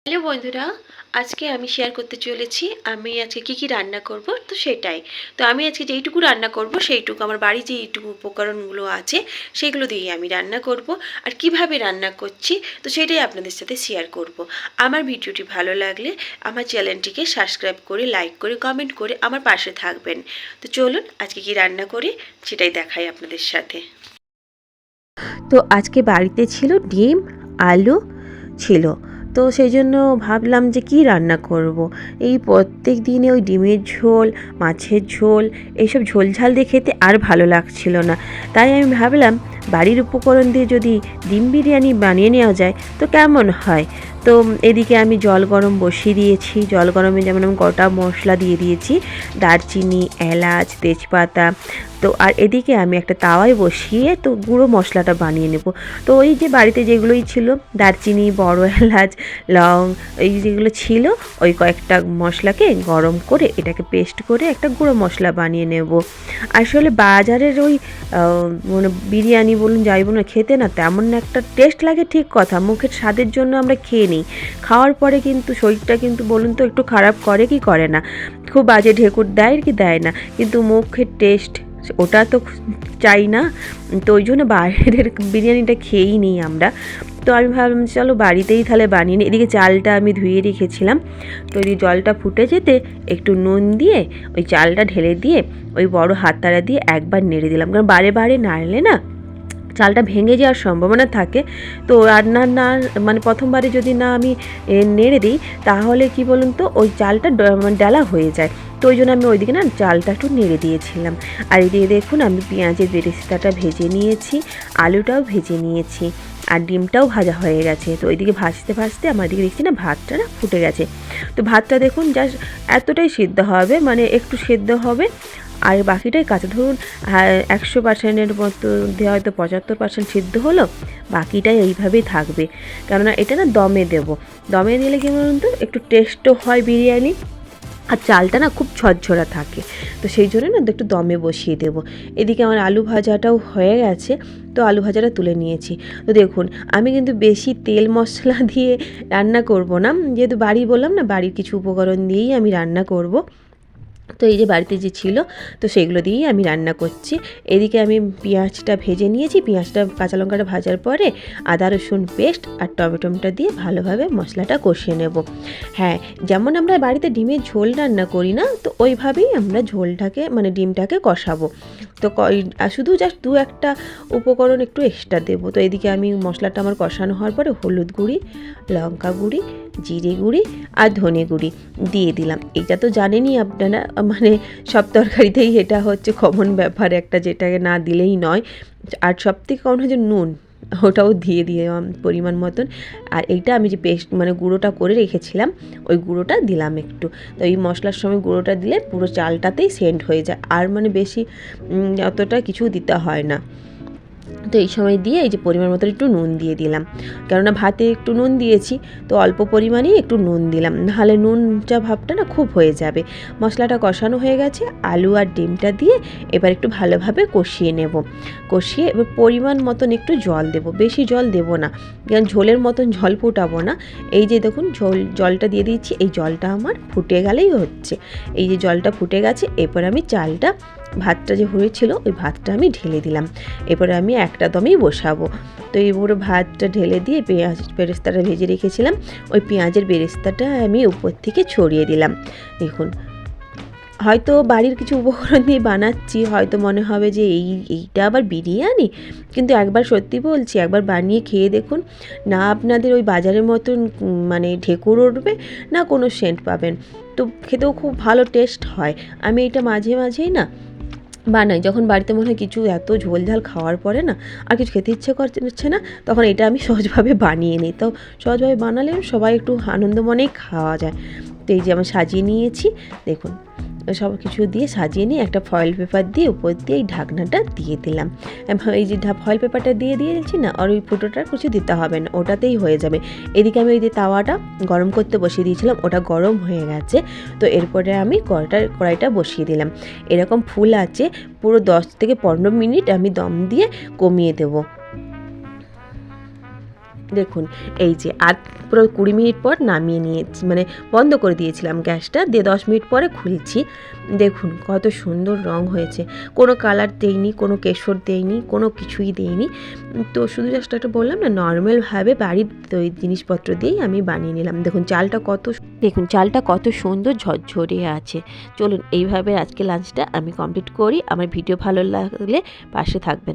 Hello বন্ধুরা, আজকে আমি শেয়ার করতে চলেছি আমি আজকে কি রান্না করব। তো সেটাই তো আমি আজকে যেইটুকু রান্না করব সেইটুকু আমার বাড়ি যেইটুকু উপকরণগুলো আছে সেগুলো দিয়েই আমি রান্না করব। আর কিভাবে রান্না করছি তো সেটাই আপনাদের সাথে শেয়ার করব। আমার ভিডিওটি ভালো লাগলে আমার চ্যানেলটিকে সাবস্ক্রাইব করে, লাইক করে, কমেন্ট করে আমার পাশে থাকবেন। তো চলুন আজকে কি রান্না করি সেটাই দেখাই আপনাদের সাথে। তো আজকে বাড়িতে ছিল ডিম, আলু ছিল। তো সেই জন্য ভাবলাম যে কি রান্না করব। এই প্রত্যেক দিনে ওই ডিমের ঝোল, মাছের ঝোল, এইসব ঝোল ঝাল দিয়ে খেতে আর ভালো লাগছিল না। তাই আমি ভাবলাম বাড়ির উপকরণ দিয়ে যদি ডিম বিরিয়ানি বানিয়ে নেওয়া যায় তো কেমন হয়। তো এদিকে আমি জল গরম বসিয়ে দিয়েছি। জল গরমে যেমন আমি গোটা মশলা দিয়ে দিয়েছি, দারচিনি, এলাচ, তেজপাতা। তো আর এদিকে আমি একটা তাওয়ায় বসিয়ে তো গুঁড়ো মশলাটা বানিয়ে নেব। তো ওই যে বাড়িতে যেগুলোই ছিল, দারচিনি, বড় এলাচ, লং, এই যেগুলো ছিল ওই কয়েকটা মশলাকে গরম করে এটাকে পেস্ট করে একটা গুঁড়ো মশলা বানিয়ে নেব। আসলে বাজারের ওই মানে বিরিয়ানি বলুন যাই বলুন খেতে না তেমন একটা টেস্ট লাগে, ঠিক কথা, মুখের স্বাদের জন্য আমরা খেয়ে নিই। খাওয়ার পরে কিন্তু শরীরটা কিন্তু বলুন তো একটু খারাপ করে কি করে না, খুব বাজে ঢেকুর দেয় কি দেয় না, কিন্তু মুখের টেস্ট ওটা তো চাই না। তো ওই জন্য বাইরের বিরিয়ানিটা খেয়েই নিই আমরা। তো আমি ভাবলাম চলো বাড়িতেই তাহলে বানিয়ে নিই। এদিকে চালটা আমি ধুয়ে রেখেছিলাম। তো এই জলটা ফুটে যেতে একটু নুন দিয়ে ওই চালটা ঢেলে দিয়ে ওই বড় হাততাড়া দিয়ে একবার নেড়ে দিলাম, কারণ বারে বারে নাড়লে না চালটা ভেঙে যাওয়ার সম্ভাবনা থাকে। তো রান্নার না মানে প্রথমবারে যদি না আমি নেড়ে দিই তাহলে কি বলুন তো ওই চালটা মানে ডালা হয়ে যায়। তো ওই জন্য আমি ওইদিকে না চালটা একটু নেড়ে দিয়েছিলাম। আর এদিকে দেখুন আমি পেঁয়াজের বেরেস্তাটা ভেজে নিয়েছি, আলুটাও ভেজে নিয়েছি, আর ডিমটাও ভাজা হয়ে গেছে। তো ওইদিকে ভাজতে ভাজতে আমার দিকে দেখছি না ভাতটা না ফুটে গেছে। তো ভাতটা দেখুন জাস্ট এতটাই সিদ্ধ হবে, মানে একটু সেদ্ধ হবে আর বাকিটাই কাঁচা। ধরুন 100%-এর মতো দিয়ে হয়তো 75% সিদ্ধ হলো, বাকিটাই এইভাবেই থাকবে। কেননা এটা না দমে দেবো, দমে দিলে কী বলুন তো একটু টেস্টও হয় বিরিয়ানি, আর চালটা না খুব ঝরঝরা থাকে। তো সেই জন্য না একটু দমে বসিয়ে দেবো। এদিকে আমার আলু ভাজাটাও হয়ে গেছে। তো আলু ভাজাটা তুলে নিয়েছি। তো দেখুন আমি কিন্তু বেশি তেল মশলা দিয়ে রান্না করব না, যেহেতু বাড়ি বললাম না বাড়ির কিছু উপকরণ দিয়েই আমি রান্না করব। তো এই যে বাড়িতে যে ছিল তো সেগুলো দিয়েই আমি রান্না করছি। এদিকে আমি পেঁয়াজটা ভেজে নিয়েছি, পেঁয়াজটা কাঁচা লঙ্কাটা ভাজার পরে আদা রসুন পেস্ট আর টমেটোটা দিয়ে ভালোভাবে মশলাটা কষিয়ে নেব। হ্যাঁ, যেমন আমরা বাড়িতে ডিমের ঝোল রান্না করি না, তো ওইভাবেই আমরা ঝোলটাকে মানে ডিমটাকে কষাবো। তো শুধু জাস্ট দু একটা উপকরণ একটু এক্সট্রা দেবো। তো এদিকে আমি মশলাটা আমার কষানো হওয়ার পরে হলুদ গুঁড়ি, লঙ্কা গুঁড়ি, জিরে গুঁড়ি আর ধনে গুঁড়ি দিয়ে দিলাম। এটা তো জানেনই আপনারা, মানে সব তরকারিতেই এটা হচ্ছে কমন ব্যাপার একটা, যেটাকে না দিলেই নয়। আর সবথেকে কমন হচ্ছে নুন, ওটাও দিয়ে দিলাম পরিমাণ মতন। আর এইটা আমি যে পেস্ট মানে গুঁড়োটা করে রেখেছিলাম ওই গুঁড়োটা দিলাম একটু। তো এই মশলার সময় গুঁড়োটা দিলে পুরো চালটাতেই সেন্ট হয়ে যায়, আর মানে বেশি অতটা কিছু দিতে হয় না। তো এই সময় দিয়ে এই যে পরিমাণ মতো একটু নুন দিয়ে দিলাম, কেননা ভাতে একটু নুন দিয়েছি, তো অল্প পরিমাণেই একটু নুন দিলাম, নাহলে নুনটা ভাবটা না খুব হয়ে যাবে। মশলাটা কষানো হয়ে গেছে, আলু আর ডিমটা দিয়ে এবার একটু ভালোভাবে কষিয়ে নেব। কষিয়ে এবার পরিমাণ মতন একটু জল দেব, বেশি জল দেব না, কারণ ঝোলের মতন জল ফুটাবো না। এই যে দেখুন জলটা দিয়ে দিচ্ছি, এই জলটা আমার ফুটে গেলেই হচ্ছে। এই যে জলটা ফুটে গেছে, এরপর আমি চালটা ভাতটা যে হয়েছিল ওই ভাতটা আমি ঢেলে দিলাম। এরপরে আমি একটা দমেই বসাবো। তো এই পুরো ভাতটা ঢেলে দিয়ে পেঁয়াজ বেরেস্তাটা ভেজে রেখেছিলাম, ওই পেঁয়াজের বেরেস্তাটা আমি উপর থেকে ছড়িয়ে দিলাম। দেখুন হয়তো বাড়ির কিছু উপকরণ দিয়ে বানাচ্ছি, হয়তো মনে হবে যে এইটা আবার বিরিয়ানি, কিন্তু একবার সত্যি বলছি একবার বানিয়ে খেয়ে দেখুন, না আপনাদের ওই বাজারের মতন মানে ঢেকুর উঠবে, না কোনো সেন্ট পাবেন। তো খেতেও খুব ভালো টেস্ট হয়। আমি এটা মাঝে মাঝেই না বানাই, যখন বাড়িতে মনে হয় কিছু এত ঝোল ঝাল খাওয়ার পরে না আর কিছু খেতে ইচ্ছে করছে না, তখন এটা আমি সহজভাবে বানিয়ে নিই। তো সহজভাবে বানালে সবাই একটু আনন্দ মনেই খাওয়া যায়। তো এই যে আমি সাজিয়ে নিয়েছি, দেখুন সব কিছু দিয়ে সাজিয়ে নিয়ে একটা ফয়েল পেপার দিয়ে উপর দিয়ে এই ঢাকনাটা দিয়ে দিলাম। এই যে ফয়েল পেপারটা দিয়ে দিয়েছি না, আর ওই ফুটোটা কিছু দিতে হবে না, ওটাতেই হয়ে যাবে। এদিকে আমি ওই যে তাওয়াটা গরম করতে বসিয়ে দিয়েছিলাম, ওটা গরম হয়ে গেছে। তো এরপরে আমি কড়াইটা বসিয়ে দিলাম। এরকম ফুল আছে, পুরো 10 থেকে 15 মিনিট আমি দম দিয়ে কমিয়ে দেবো। দেখুন এই যে আর পুরো 20 মিনিট পর নামিয়ে নিয়েছি, মানে বন্ধ করে দিয়েছিলাম গ্যাসটা, দিয়ে 10 মিনিট পরে খুলছি। দেখুন কত সুন্দর রং হয়েছে, কোনো কালার দেইনি, কোনো কেশর দেইনি, কোনো কিছুই দেইনি। তো শুধু জাস্ট একটা বললাম না, নর্মালভাবে বাড়ির জিনিসপত্র দিয়েই আমি বানিয়ে নিলাম। দেখুন চালটা কত সুন্দর ঝরঝরে আছে। চলুন এইভাবে আজকে লাঞ্চটা আমি কমপ্লিট করি। আমার ভিডিও ভালো লাগলে পাশে থাকবেন।